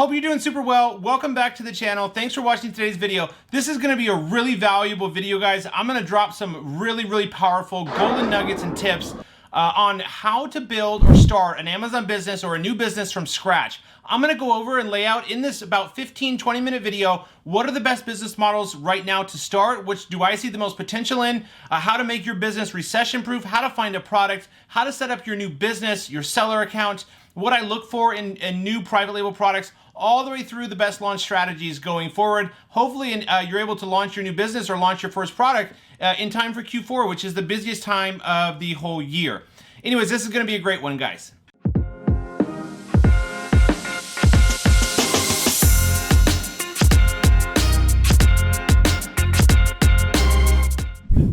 Hope you're doing super well. Welcome back to the channel. Thanks for watching today's video. This is gonna be a really valuable video, guys. I'm gonna drop some really powerful golden nuggets and tips on how to build or start an Amazon business or a new business from scratch. I'm gonna go over and lay out in this about 15-20 minute video, what are the best business models right now to start, which do I see the most potential in, how to make your business recession proof, how to find a product, how to set up your new business, your seller account, what I look for in new private label products, all the way through the best launch strategies going forward. Hopefully you're able to launch your new business or launch your first product in time for Q4, which is the busiest time of the whole year. Anyways, this is gonna be a great one, guys.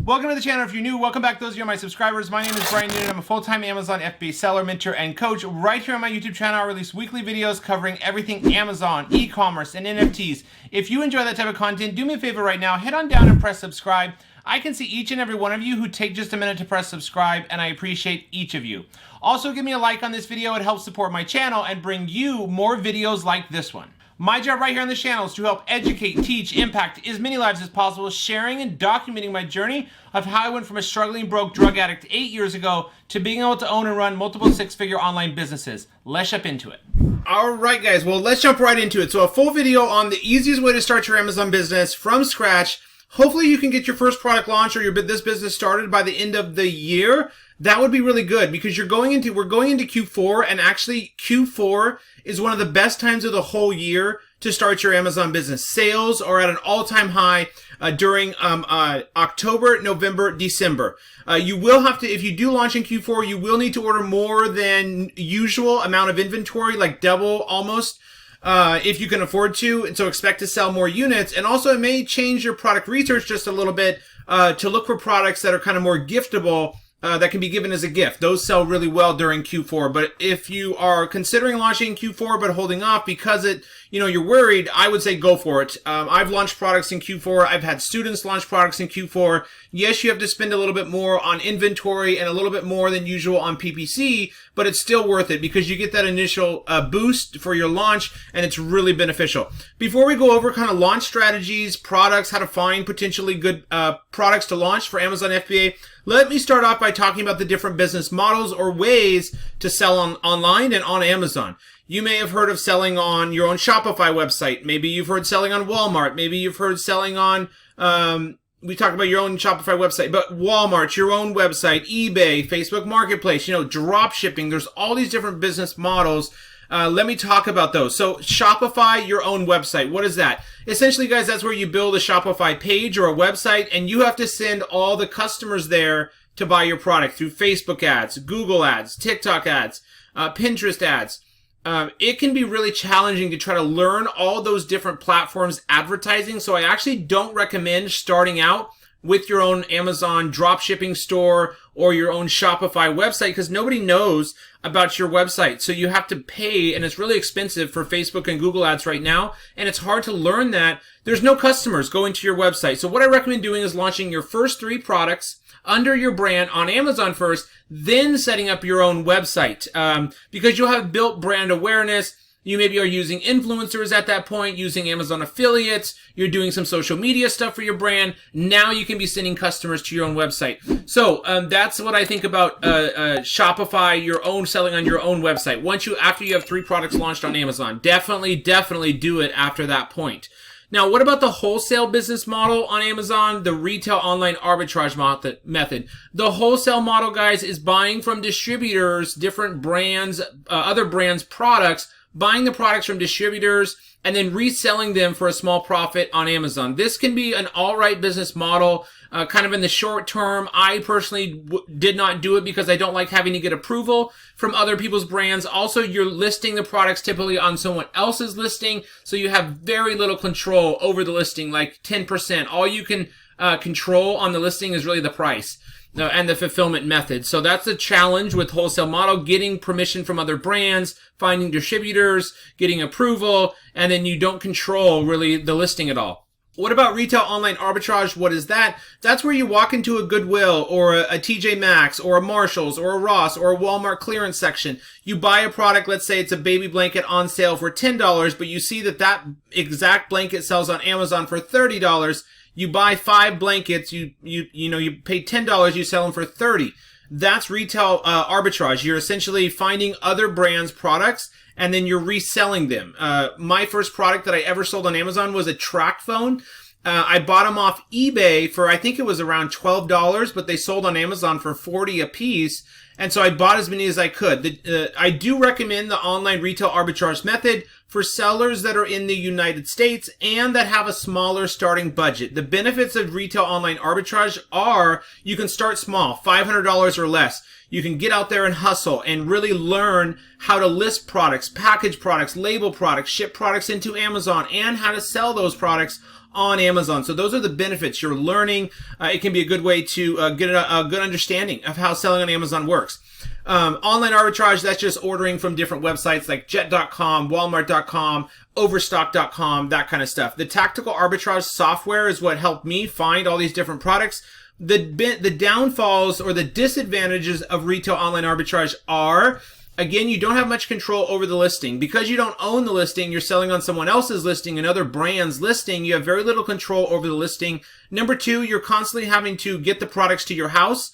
Welcome to the channel. If you're new, welcome back. Those of you are my subscribers. My name is Brian Newton. I'm a full-time Amazon FBA seller, mentor, and coach. Right here on my YouTube channel, I release weekly videos covering everything Amazon, e-commerce, and NFTs. If you enjoy that type of content, do me a favor right now. Head on down and press subscribe. I can see each and every one of you who take just a minute to press subscribe, and I appreciate each of you. Also, give me a like on this video. It helps support my channel and bring you more videos like this one. My job right here on this channel is to help educate, teach, impact as many lives as possible, sharing and documenting my journey of how I went from a struggling broke drug addict 8 years ago to being able to own and run multiple six-figure online businesses. Let's jump into it. All right, guys. Well, let's jump right into it. So a full video on the easiest way to start your Amazon business from scratch. Hopefully you can get your first product launched or this business started by the end of the year. That would be really good because we're going into Q4, and actually Q4 is one of the best times of the whole year to start your Amazon business. Sales are at an all-time high during October, November, December. You will have to, if you do launch in Q4, you will need to order more than usual amount of inventory, like double almost, if you can afford to, and so expect to sell more units. And also it may change your product research just a little bit to look for products that are kind of more giftable, that can be given as a gift. Those sell really well during Q4. But if you are considering launching Q4 but holding off because you're worried, I would say go for it. I've launched products in Q4. I've had students launch products in Q4. Yes, you have to spend a little bit more on inventory and a little bit more than usual on PPC, but it's still worth it because you get that initial boost for your launch, and it's really beneficial. Before we go over kind of launch strategies, products, how to find potentially good products to launch for Amazon FBA, let me start off by talking about the different business models or ways to sell online and on Amazon. You may have heard of selling on your own Shopify website. Maybe you've heard selling on Walmart. Maybe you've heard selling on, we talked about your own Shopify website, but Walmart, your own website, eBay, Facebook Marketplace, drop shipping. There's all these different business models. Let me talk about those. So Shopify, your own website. What is that? Essentially, guys, that's where you build a Shopify page or a website, and you have to send all the customers there to buy your product through Facebook ads, Google ads, TikTok ads, Pinterest ads. It can be really challenging to try to learn all those different platforms advertising. So I actually don't recommend starting out with your own Amazon dropshipping store or your own Shopify website because nobody knows about your website. So you have to pay, and it's really expensive for Facebook and Google ads right now. And it's hard to learn that. There's no customers going to your website. So what I recommend doing is launching your first 3 products under your brand on Amazon first, then setting up your own website. Because you'll have built brand awareness. You maybe are using influencers at that point, using Amazon affiliates. You're doing some social media stuff for your brand. Now you can be sending customers to your own website. So that's what I think about Shopify, your own selling on your own website. After you have 3 products launched on Amazon, definitely do it after that point. Now, what about the wholesale business model on Amazon, the retail online arbitrage method? The wholesale model, guys, is buying from distributors, different brands, other brands' products, buying the products from distributors, and then reselling them for a small profit on Amazon. This can be an all-right business model, kind of in the short term. I personally did not do it because I don't like having to get approval from other people's brands. Also, you're listing the products typically on someone else's listing, so you have very little control over the listing, like 10%. All you can control on the listing is really the price and the fulfillment method. So that's a challenge with wholesale model, getting permission from other brands, finding distributors, getting approval, and then you don't control really the listing at all. What about retail online arbitrage? What is that? That's where you walk into a Goodwill or a TJ Maxx or a Marshalls or a Ross or a Walmart clearance section. You buy a product, let's say it's a baby blanket on sale for $10, but you see that that exact blanket sells on Amazon for $30. You buy 5 blankets, you pay $10, you sell them for $30. That's retail arbitrage. You're essentially finding other brands' products and then you're reselling them. My first product that I ever sold on Amazon was a track phone. I bought them off eBay for, I think it was around $12, but they sold on Amazon for $40 a piece. And so I bought as many as I could. I do recommend the online retail arbitrage method for sellers that are in the United States and that have a smaller starting budget. The benefits of retail online arbitrage are you can start small, $500 or less. You can get out there and hustle and really learn how to list products, package products, label products, ship products into Amazon, and how to sell those products on Amazon. So those are the benefits. You're learning. It can be a good way to get a good understanding of how selling on Amazon works. Online arbitrage, that's just ordering from different websites like jet.com, walmart.com, overstock.com, that kind of stuff. The tactical arbitrage software is what helped me find all these different products. The downfalls or the disadvantages of retail online arbitrage are, again, you don't have much control over the listing. Because you don't own the listing, you're selling on someone else's listing, another brand's listing, you have very little control over the listing. Number 2, you're constantly having to get the products to your house,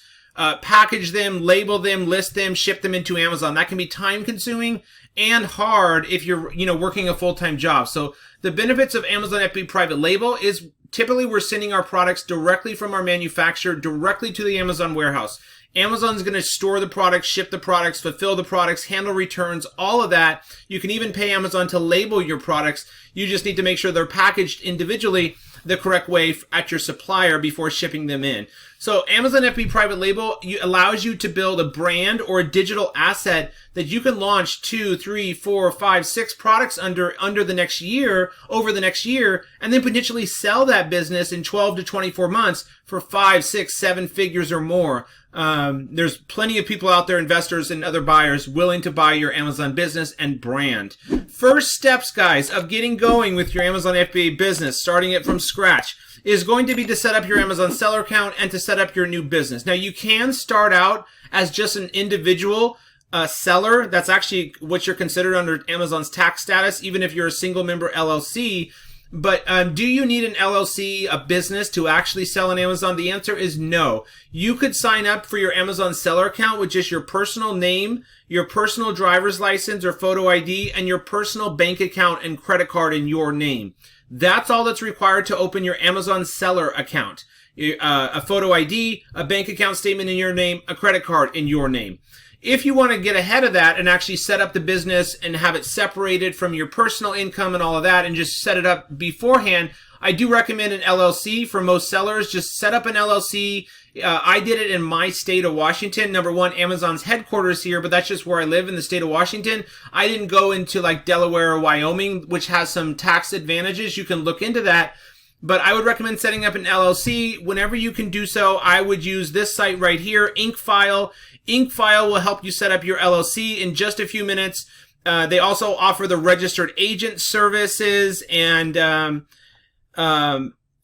package them, label them, list them, ship them into Amazon. That can be time consuming and hard if you're, working a full-time job. So the benefits of Amazon FBA private label is typically we're sending our products directly from our manufacturer directly to the Amazon warehouse. Amazon's going to store the products, ship the products, fulfill the products, handle returns, all of that. You can even pay Amazon to label your products. You just need to make sure they're packaged individually the correct way at your supplier before shipping them in. So Amazon FBA private label allows you to build a brand or a digital asset that you can launch 2, 3, 4, 5, 6 products under the next year, over the next year, and then potentially sell that business in 12 to 24 months for 5, 6, 7 figures or more. There's plenty of people out there, investors and other buyers, willing to buy your Amazon business and brand. First steps, guys, of getting going with your Amazon FBA business, starting it from scratch, is going to be to set up your Amazon seller account and to set up your new business. Now, you can start out as just an individual seller. That's actually what you're considered under Amazon's tax status, even if you're a single member LLC. But do you need an LLC, a business, to actually sell on Amazon? The answer is no. You could sign up for your Amazon seller account with just your personal name, your personal driver's license or photo ID, and your personal bank account and credit card in your name. That's all that's required to open your Amazon seller account. A photo ID, a bank account statement in your name, a credit card in your name. If you want to get ahead of that and actually set up the business and have it separated from your personal income and all of that and just set it up beforehand, I do recommend an LLC for most sellers. Just set up an LLC. I did it in my state of Washington. Number one, Amazon's headquarters here, but that's just where I live in the state of Washington. I didn't go into like Delaware or Wyoming, which has some tax advantages. You can look into that. But I would recommend setting up an LLC. Whenever you can do so, I would use this site right here, Inkfile. Inkfile will help you set up your LLC in just a few minutes. They also offer the registered agent services and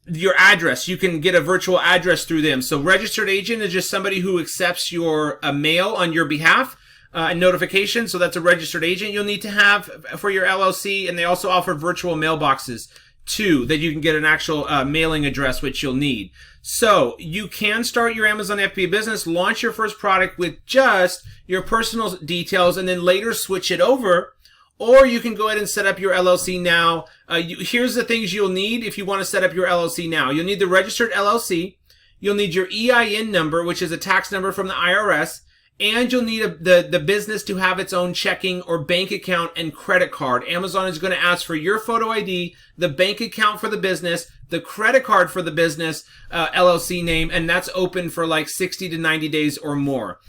your address. You can get a virtual address through them. So registered agent is just somebody who accepts your mail on your behalf and notification. So that's a registered agent you'll need to have for your LLC. And they also offer virtual mailboxes too, that you can get an actual mailing address, which you'll need. So you can start your Amazon FBA business, launch your first product with just your personal details, and then later switch it over. Or you can go ahead and set up your LLC now. Here's the things you'll need if you want to set up your LLC now. You'll need the registered LLC. You'll need your EIN number, which is a tax number from the IRS. And you'll need the business to have its own checking or bank account and credit card. Amazon is going to ask for your photo ID, the bank account for the business, the credit card for the business, LLC name, and that's open for like 60 to 90 days or more.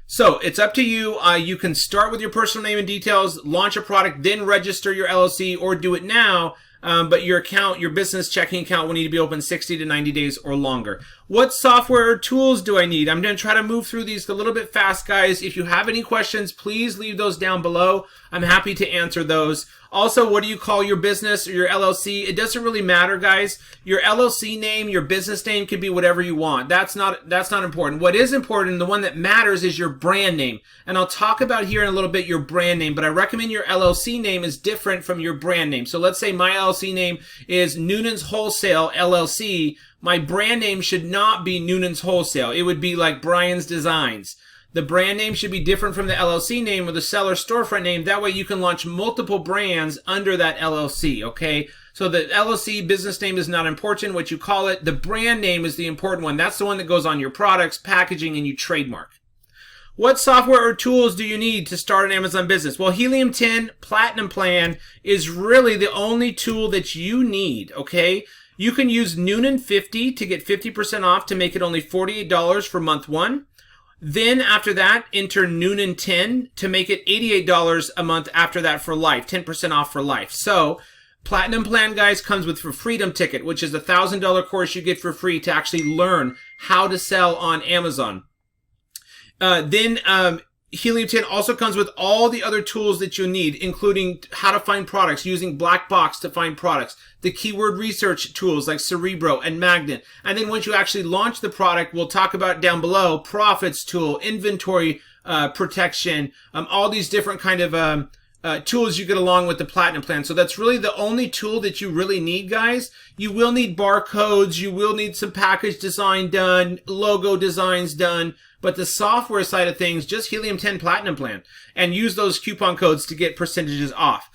So it's up to you. You can start with your personal name and details, launch a product, then register your LLC, or do it now. but your account, your business checking account will need to be open 60 to 90 days or longer. What software or tools do I need? I'm going to try to move through these a little bit fast, guys. If you have any questions, please leave those down below. I'm happy to answer those. Also, what do you call your business or your LLC? It doesn't really matter, guys. Your LLC name, your business name could be whatever you want. That's not important. What is important, the one that matters, is your brand name. And I'll talk about here in a little bit your brand name, but I recommend your LLC name is different from your brand name. So let's say my LLC name is Noonan's Wholesale LLC. My brand name should not be Noonan's Wholesale. It would be like Brian's Designs. The brand name should be different from the LLC name or the seller storefront name. That way you can launch multiple brands under that LLC, okay? So the LLC business name is not important, what you call it. The brand name is the important one. That's the one that goes on your products, packaging, and you trademark. What software or tools do you need to start an Amazon business? Well, Helium 10 Platinum Plan is really the only tool that you need, okay? You can use Noonan 50 to get 50% off to make it only $48 for month 1. Then after that, enter Noonan 10 to make it $88 a month after that for life, 10% off for life. So Platinum Plan, guys, comes with a Freedom Ticket, which is a $1,000 course you get for free to actually learn how to sell on Amazon. Helium 10 also comes with all the other tools that you need, including how to find products, using Black Box to find products, the keyword research tools like Cerebro and Magnet. And then once you actually launch the product, we'll talk about down below, profits tool, inventory protection, all these different kind of tools you get along with the Platinum Plan. So that's really the only tool that you really need, guys. You will need barcodes. You will need some package design done, logo designs done. But the software side of things, just Helium 10 Platinum Plan. And use those coupon codes to get percentages off.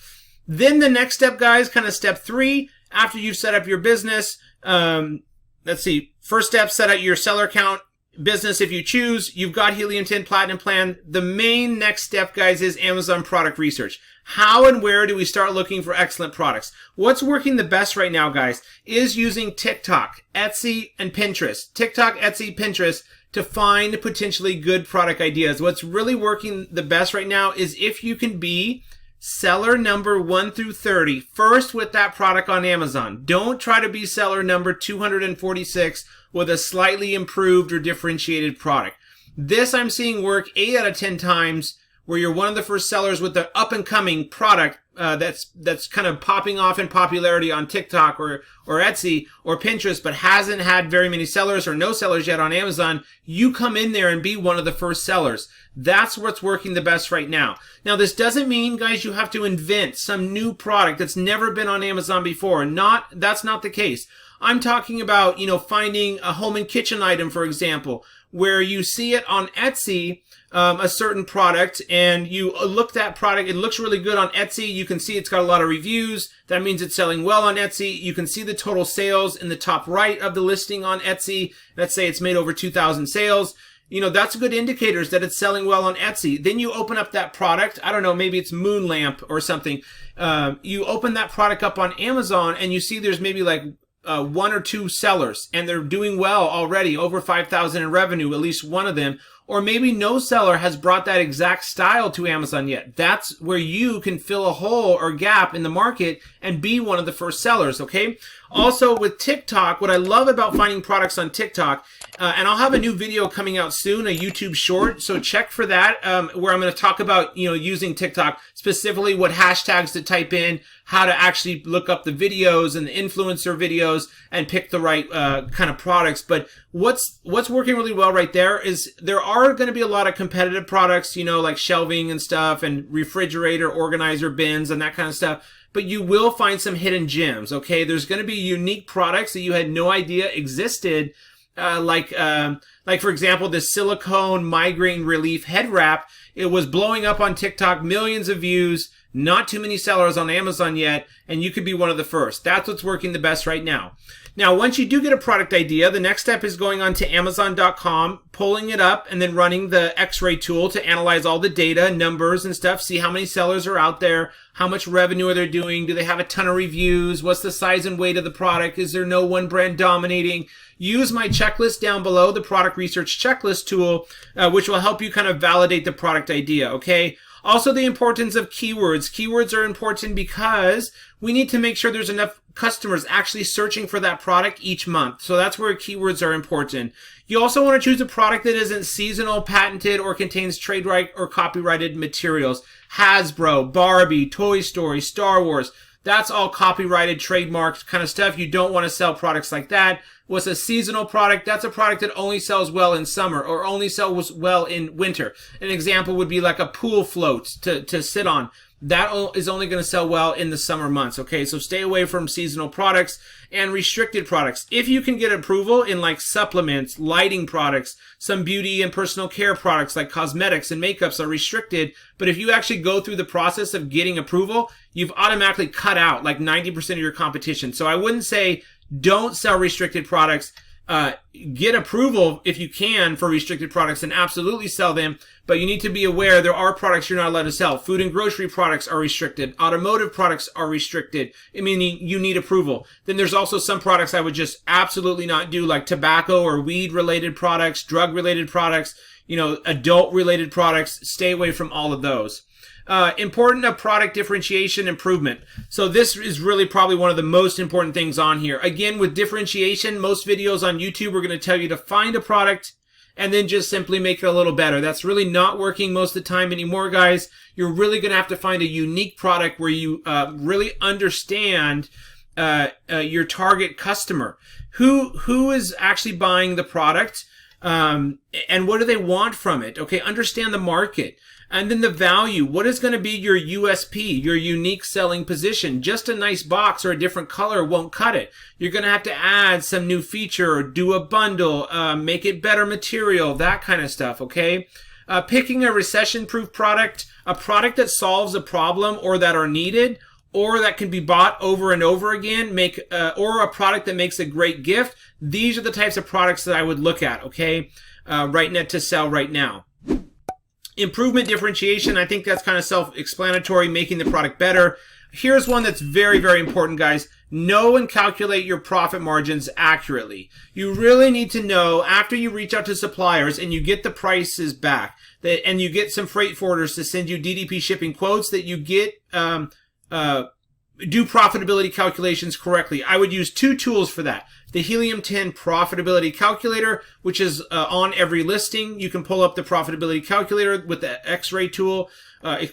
Then the next step, guys, kind of step 3, after you've set up your business. Let's see. First step, set up your seller account. Business if you choose. You've got Helium 10 Platinum Plan. The main next step, guys, is Amazon product research. How and where do we start looking for excellent products? What's working the best right now, guys, is using TikTok, Etsy, and Pinterest. TikTok, Etsy, Pinterest to find potentially good product ideas. What's really working the best right now is if you can be seller number 1 through 30 first with that product on Amazon. Don't try to be seller number 246 with a slightly improved or differentiated product. This I'm seeing work 8 out of 10 times where you're one of the first sellers with the up-and-coming product that's kind of popping off in popularity on TikTok or Etsy or Pinterest, but hasn't had very many sellers or no sellers yet on Amazon. You come in there and be one of the first sellers. That's what's working the best right now. Now, this doesn't mean, guys, you have to invent some new product that's never been on Amazon before. That's not the case. I'm talking about, finding a home and kitchen item, for example, where you see it on Etsy, a certain product, and you look that product, it looks really good on Etsy. You can see it's got a lot of reviews. That means it's selling well on Etsy. You can see the total sales in the top right of the listing on Etsy. Let's say it's made over 2,000 sales. That's good indicators that it's selling well on Etsy. Then you open up that product. I don't know, maybe it's moon lamp or something. You open that product up on Amazon and you see there's maybe like 1 or 2 sellers and they're doing well already, over 5,000 in revenue, at least one of them. Or maybe no seller has brought that exact style to Amazon yet. That's where you can fill a hole or gap in the market and be one of the first sellers, okay? Also with TikTok, what I love about finding products on TikTok, and I'll have a new video coming out soon, a YouTube short, so check for that, where I'm going to talk about, using TikTok, specifically what hashtags to type in, how to actually look up the videos and the influencer videos and pick the right kind of products. But what's working really well right there is there are going to be a lot of competitive products, like shelving and stuff and refrigerator organizer bins and that kind of stuff. But you will find some hidden gems, okay? There's going to be unique products that you had no idea existed, like for example, the silicone migraine relief head wrap. It was blowing up on TikTok, millions of views, not too many sellers on Amazon yet, and you could be one of the first. That's what's working the best right now. Now, once you do get a product idea, the next step is going on to Amazon.com, pulling it up, and then running the X-ray tool to analyze all the data, numbers and stuff, see how many sellers are out there, how much revenue are they doing, do they have a ton of reviews, what's the size and weight of the product, is there no one brand dominating. Use my checklist down below, the product research checklist tool, which will help you kind of validate the product idea, okay? Also, the importance of keywords. Keywords are important because we need to make sure there's enough customers actually searching for that product each month. So that's where keywords are important. You also want to choose a product that isn't seasonal, patented, or contains trademark or copyrighted materials. Hasbro, Barbie, Toy Story, Star Wars. That's all copyrighted, trademarked kind of stuff. You don't want to sell products like that. What's a seasonal product? That's a product that only sells well in summer or only sells well in winter. An example would be like a pool float to sit on. That is only going to sell well in the summer months, okay? So stay away from seasonal products and restricted products. If you can get approval in like supplements, lighting products, some beauty and personal care products like cosmetics and makeups are restricted, but if you actually go through the process of getting approval, you've automatically cut out like 90% of your competition. So I wouldn't say don't sell restricted products. Get approval if you can for restricted products and absolutely sell them, but you need to be aware there are products you're not allowed to sell. Food and grocery products are restricted. Automotive products are restricted. I mean, you need approval. Then there's also some products I would just absolutely not do, like tobacco or weed related products, drug related products, adult related products. Stay away from all of those. Important of product differentiation improvement. So this is really probably one of the most important things on here. Again, with differentiation, most videos on YouTube are going to tell you to find a product and then just simply make it a little better. That's really not working most of the time anymore, guys. You're really going to have to find a unique product where you really understand your target customer. Who is actually buying the product and what do they want from it? Okay, understand the market. And then the value. What is going to be your USP, your unique selling position? Just a nice box or a different color won't cut it. You're going to have to add some new feature, or do a bundle, make it better material, that kind of stuff, okay? Picking a recession-proof product, a product that solves a problem or that are needed, or that can be bought over and over again, or a product that makes a great gift. These are the types of products that I would look at, okay? Right now to sell right now. Improvement differentiation, I think that's kind of self-explanatory, making the product better. Here's one that's very, very important, guys. Know and calculate your profit margins accurately. You really need to know after you reach out to suppliers and you get the prices back, and you get some freight forwarders to send you DDP shipping quotes, that you get do profitability calculations correctly. I would use two tools for that. The Helium 10 profitability calculator, which is on every listing. You can pull up the profitability calculator with the X-ray tool,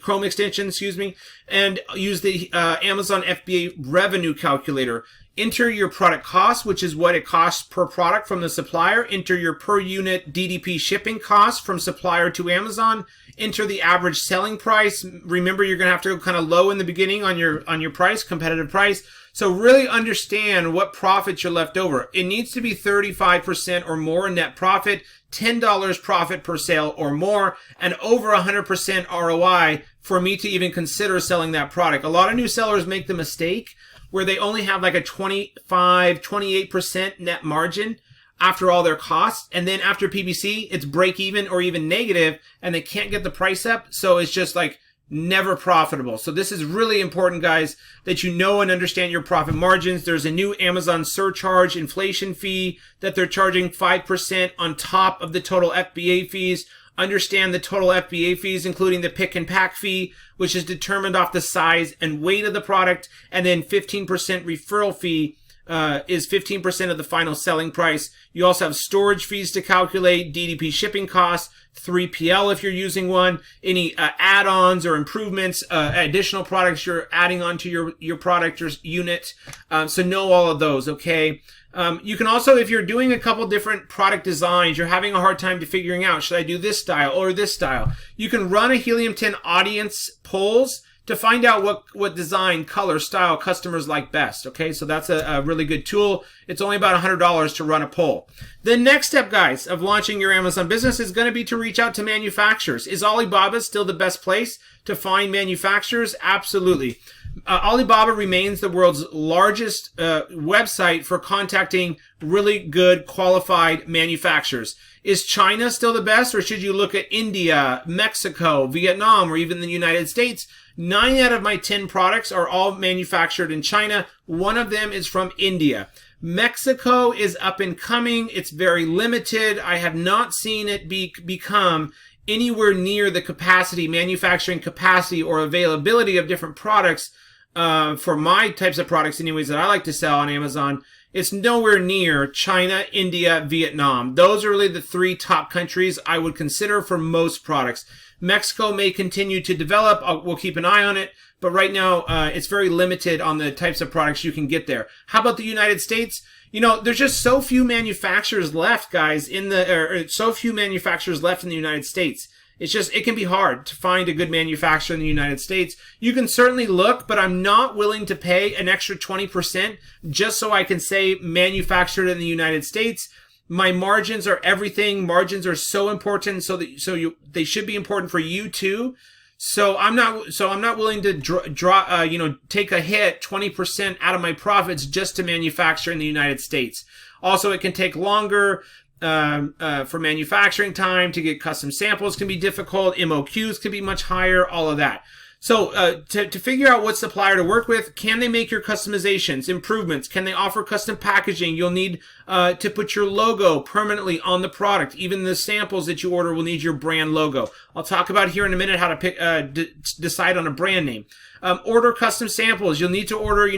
Chrome extension, excuse me, and use the Amazon FBA revenue calculator. Enter your product cost, which is what it costs per product from the supplier. Enter your per unit DDP shipping cost from supplier to Amazon. Enter the average selling price. Remember, you're going to have to go kind of low in the beginning on your price, competitive price. So really understand what profits you're left over. It needs to be 35% or more in net profit, $10 profit per sale or more, and over 100% ROI for me to even consider selling that product. A lot of new sellers make the mistake where they only have like a 25, 28% net margin after all their costs. And then after PPC, it's break even or even negative, and they can't get the price up. So it's just like never profitable. So this is really important, guys, that you know and understand your profit margins. There's a new Amazon surcharge inflation fee that they're charging 5% on top of the total FBA fees. Understand the total FBA fees, including the pick and pack fee, which is determined off the size and weight of the product. And then 15% referral fee is 15% of the final selling price. You also have storage fees to calculate, DDP shipping costs, 3PL if you're using one, any add-ons or improvements, additional products you're adding onto your product or unit. So know all of those, okay? You can also, if you're doing a couple different product designs, you're having a hard time to figuring out, should I do this style or this style? You can run a Helium 10 audience polls to find out what design, color, style customers like best. Okay, so that's a really good tool. It's only about $100 to run a poll. The next step, guys, of launching your Amazon business is going to be to reach out to manufacturers. Is Alibaba still the best place to find manufacturers? Absolutely. Alibaba remains the world's largest website for contacting really good, qualified manufacturers. Is China still the best, or should you look at India, Mexico, Vietnam, or even the United States? 9 out of my 10 products are all manufactured in China. One of them is from India. Mexico is up and coming. It's very limited. I have not seen it become anywhere near the capacity, manufacturing capacity or availability of different products for my types of products anyways that I like to sell on Amazon, it's nowhere near China, India, Vietnam. Those are really the 3 top countries I would consider for most products. Mexico may continue to develop. We'll keep an eye on it. But right now, it's very limited on the types of products you can get there. How about the United States? You know, there's just so few manufacturers left, guys, so few manufacturers left in the United States. It's just, it can be hard to find a good manufacturer in the United States. You can certainly look, but I'm not willing to pay an extra 20% just so I can say manufactured in the United States. My margins are everything. Margins are so important, they should be important for you too. So I'm not willing to take a hit 20% out of my profits just to manufacture in the United States. Also, it can take longer. For manufacturing time, to get custom samples can be difficult. MOQs can be much higher, all of that. So to figure out what supplier to work with, can they make your customizations, improvements? Can they offer custom packaging? You'll need to put your logo permanently on the product. Even the samples that you order will need your brand logo. I'll talk about here in a minute how to decide on a brand name. Order custom samples. You'll need to order,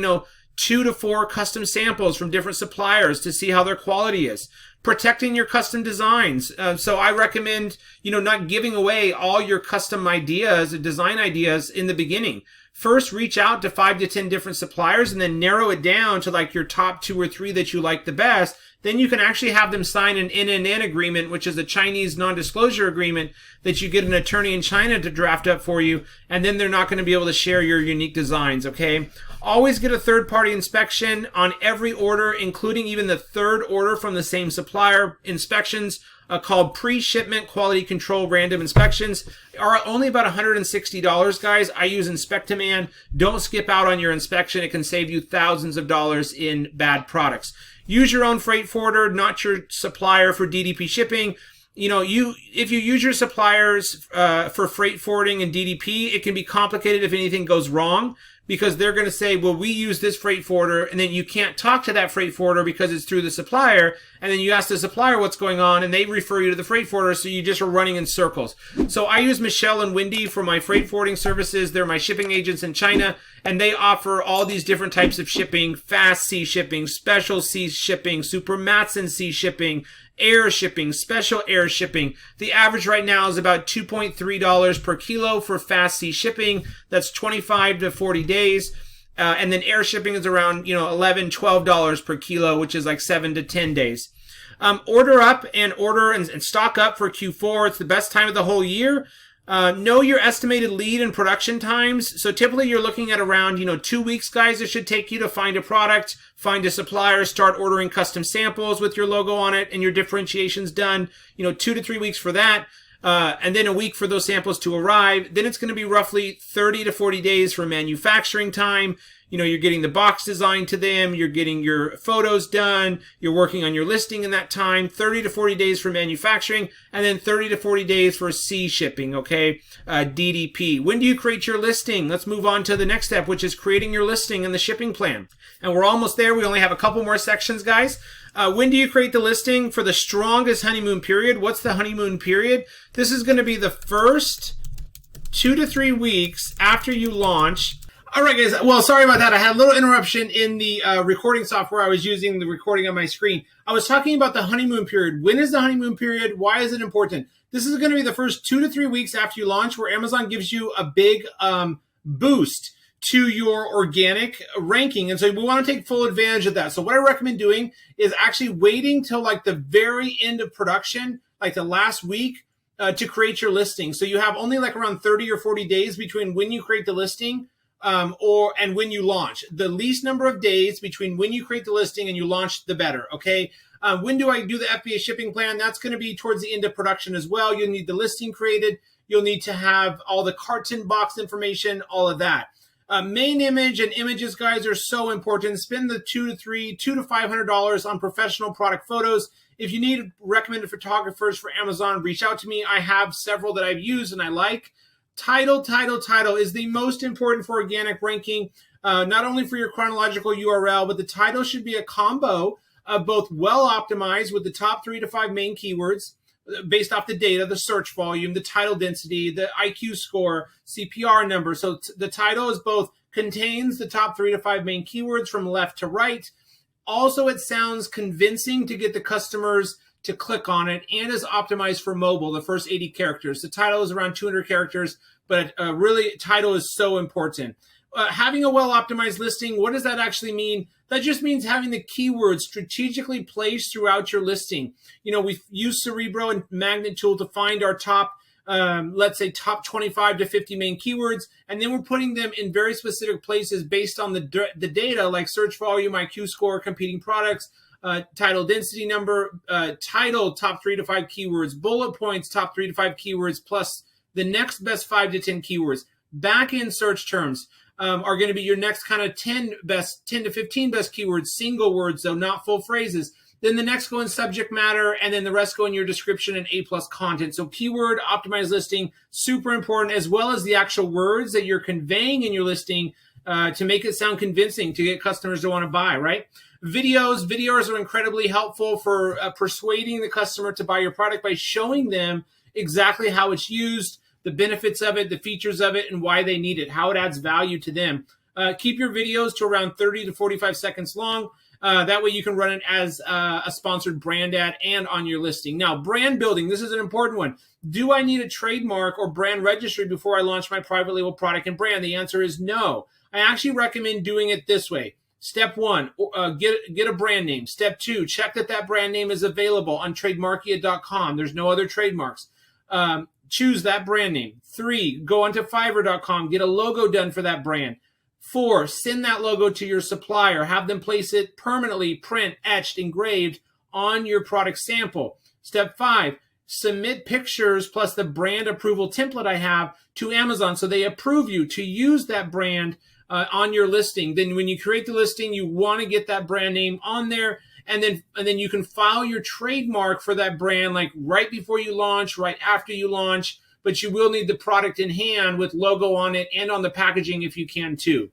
2 to 4 custom samples from different suppliers to see how their quality is. Protecting your custom designs. So I recommend, not giving away all your custom ideas, design ideas in the beginning. First, reach out to 5 to 10 different suppliers and then narrow it down to like your top 2 or 3 that you like the best. Then you can actually have them sign an NNN agreement, which is a Chinese non-disclosure agreement that you get an attorney in China to draft up for you. And then they're not going to be able to share your unique designs, okay? Always get a third-party inspection on every order, including even the 3rd order from the same supplier. Inspections called pre-shipment quality control random inspections are only about $160, guys. I use Inspect-A-Man. Don't skip out on your inspection. It can save you thousands of dollars in bad products. Use your own freight forwarder, not your supplier for DDP shipping. If you use your suppliers for freight forwarding and DDP, it can be complicated if anything goes wrong, because they're going to say, well, we use this freight forwarder, and then you can't talk to that freight forwarder because it's through the supplier, and then you ask the supplier what's going on, and they refer you to the freight forwarder, so you just are running in circles. So I use Michelle and Wendy for my freight forwarding services. They're my shipping agents in China, and they offer all these different types of shipping: fast sea shipping, special sea shipping, super Matson sea shipping, air shipping, special air shipping. The average right now is about $2.3 per kilo for fast sea shipping. That's 25 to 40 days. And then air shipping is around, $11, $12 per kilo, which is like 7 to 10 days. Order up and stock up for Q4. It's the best time of the whole year. Know your estimated lead and production times. So typically you're looking at around, 2 weeks, guys. It should take you to find a product, find a supplier, start ordering custom samples with your logo on it and your differentiations done, 2 to 3 weeks for that. And then a week for those samples to arrive. Then it's going to be roughly 30 to 40 days for manufacturing time. You're getting the box design to them, you're getting your photos done, you're working on your listing in that time, 30 to 40 days for manufacturing, and then 30 to 40 days for sea shipping, okay? DDP. When do you create your listing? Let's move on to the next step, which is creating your listing and the shipping plan. And we're almost there. We only have a couple more sections, guys. When do you create the listing for the strongest honeymoon period? What's the honeymoon period? This is going to be the first 2 to 3 weeks after you launch. All right, guys. Well, sorry about that. I had a little interruption in the recording software. I was using the recording on my screen. I was talking about the honeymoon period. When is the honeymoon period? Why is it important? This is going to be the first 2 to 3 weeks after you launch, where Amazon gives you a big boost to your organic ranking. And so we want to take full advantage of that. So what I recommend doing is actually waiting till like the very end of production, like the last week, to create your listing. So you have only like around 30 or 40 days between when you create the listing and when you launch. The least number of days between when you create the listing and you launch, the better, okay? When do I do the FBA shipping plan? That's going to be towards the end of production as well. You'll need the listing created. You'll need to have all the carton box information, all of that. Main image and images, guys, are so important. Spend the $200 to $500 on professional product photos. If you need recommended photographers for Amazon, reach out to me. I have several that I've used and I like. Title is the most important for organic ranking, not only for your chronological URL, but the title should be a combo of both well optimized with the top 3 to 5 main keywords based off the data, the search volume, the title density, the IQ score, CPR number. So the title is both contains the top 3 to 5 main keywords from left to right. Also, it sounds convincing to get the customers to click on it, and is optimized for mobile, the first 80 characters. The title is around 200 characters, but really, title is so important. Having a well-optimized listing, what does that actually mean? That just means having the keywords strategically placed throughout your listing. You know, we've used Cerebro and Magnet Tool to find our top, let's say, top 25 to 50 main keywords, and then we're putting them in very specific places based on the data, like search volume, IQ score, competing products, title density number, title, top 3 to 5 keywords, bullet points, top 3 to 5 keywords, plus the next best 5 to 10 keywords. Back-end search terms are going to be your next kind of 10 to 15 best keywords, single words, though, not full phrases. Then the next go in subject matter, and then the rest go in your description and A+ content. So keyword optimized listing, super important, as well as the actual words that you're conveying in your listing to make it sound convincing to get customers to want to buy, right? Videos are incredibly helpful for persuading the customer to buy your product by showing them exactly how it's used, the benefits of it, the features of it, and why they need it, how it adds value to them. Keep your videos to around 30 to 45 seconds long. That way you can run it as a sponsored brand ad and on your listing. Now, brand building, this is an important one. Do I need a trademark or brand registry before I launch my private label product and brand? The answer is no. I actually recommend doing it this way. Step 1, get a brand name. Step 2, check that brand name is available on trademarkia.com. There's no other trademarks. Choose that brand name. 3, go onto Fiverr.com, get a logo done for that brand. 4, send that logo to your supplier. Have them place it permanently, print, etched, engraved on your product sample. Step 5, submit pictures plus the brand approval template I have to Amazon so they approve you to use that brand on your listing. Then when you create the listing, you want to get that brand name on there, and then you can file your trademark for that brand like right before you launch, right after you launch, but you will need the product in hand with logo on it and on the packaging if you can too.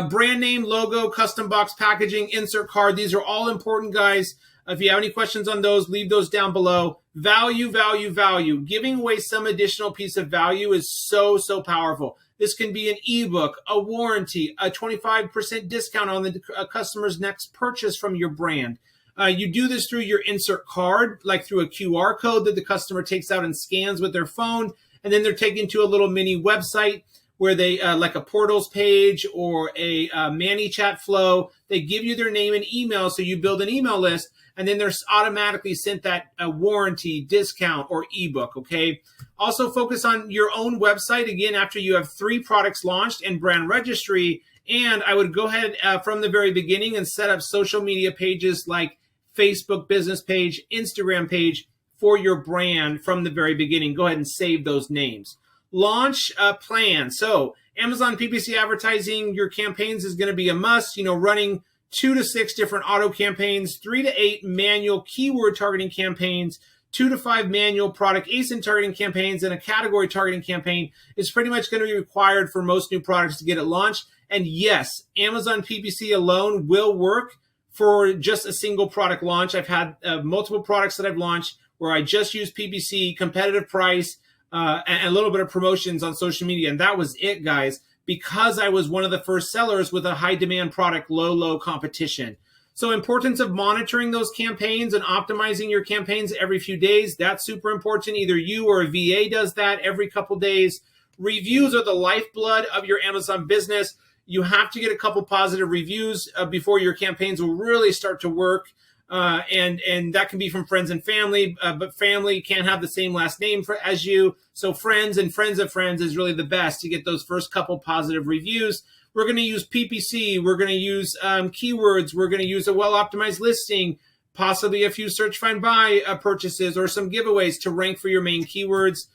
Brand name, logo, custom box packaging, insert card, these are all important, guys. If you have any questions on those, leave those down below. Value. Giving away some additional piece of value is so powerful. This can be an ebook, a warranty, a 25% discount on the customer's next purchase from your brand. You do this through your insert card, like through a QR code that the customer takes out and scans with their phone, and then they're taken to a little mini website where they, like a portals page or a ManyChat flow, they give you their name and email, so you build an email list, and then they're automatically sent that warranty, discount, or ebook, okay? Also focus on your own website, again, after you have 3 products launched and brand registry, and I would go ahead from the very beginning and set up social media pages like Facebook business page, Instagram page for your brand from the very beginning. Go ahead and save those names. Launch plan. So Amazon PPC advertising, your campaigns is going to be a must, you know, running 2 to 6 different auto campaigns, 3 to 8 manual keyword targeting campaigns, 2 to 5 manual product ASIN targeting campaigns, and a category targeting campaign is pretty much going to be required for most new products to get it launched. And yes, Amazon PPC alone will work for just a single product launch. I've had multiple products that I've launched where I just used PPC, competitive price, and a little bit of promotions on social media. And that was it, guys, because I was one of the first sellers with a high demand product, low competition. So importance of monitoring those campaigns and optimizing your campaigns every few days. That's super important. Either you or a VA does that every couple days. Reviews are the lifeblood of your Amazon business. You have to get a couple positive reviews before your campaigns will really start to work. And that can be from friends and family, but family can't have the same last name as you. So friends and friends of friends is really the best to get those first couple positive reviews. We're going to use PPC. We're going to use keywords. We're going to use a well-optimized listing, possibly a few search, find, buy purchases or some giveaways to rank for your main keywords.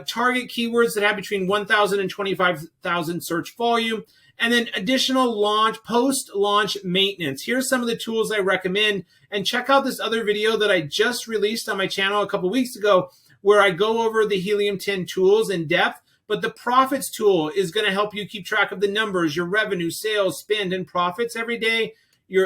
Target keywords that have between 1,000 and 25,000 search volume. And then additional post-launch maintenance. Here's some of the tools I recommend. And check out this other video that I just released on my channel a couple weeks ago where I go over the Helium 10 tools in depth. But the profits tool is going to help you keep track of the numbers, your revenue, sales, spend, and profits every day.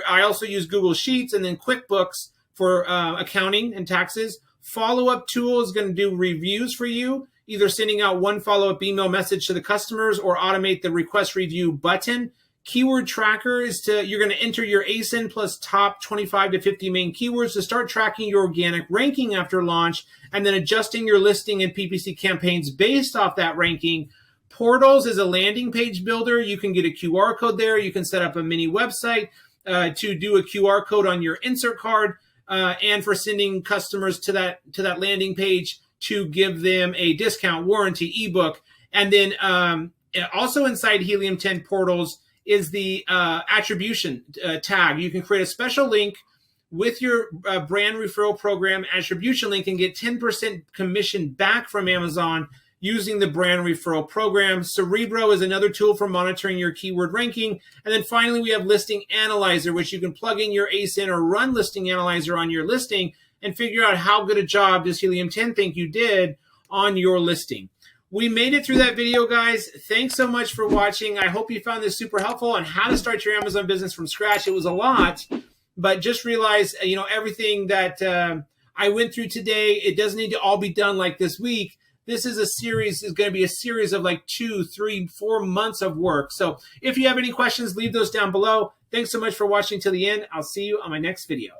I also use Google Sheets and then QuickBooks for accounting and taxes. Follow-up tool is going to do reviews for you. either sending out one follow-up email message to the customers or automate the request review button. Keyword tracker is you're going to enter your ASIN plus top 25 to 50 main keywords to start tracking your organic ranking after launch, and then adjusting your listing and PPC campaigns based off that ranking. Portals is a landing page builder. You can get a QR code there. You can set up a mini website to do a QR code on your insert card, and for sending customers to that landing page to give them a discount, warranty, ebook. And then also inside Helium 10 portals is the attribution tag. You can create a special link with your brand referral program attribution link and get 10% commission back from Amazon using the brand referral program. Cerebro is another tool for monitoring your keyword ranking. And then finally, we have Listing Analyzer, which you can plug in your ASIN or run Listing Analyzer on your listing and figure out how good a job does Helium 10 think you did on your listing. We made it through that video, guys. Thanks so much for watching. I hope you found this super helpful on how to start your Amazon business from scratch. It was a lot, but just realize, everything that I went through today, it doesn't need to all be done like this week. This is going to be a series of like 2, 3, 4 months of work. So if you have any questions, leave those down below. Thanks so much for watching till the end. I'll see you on my next video.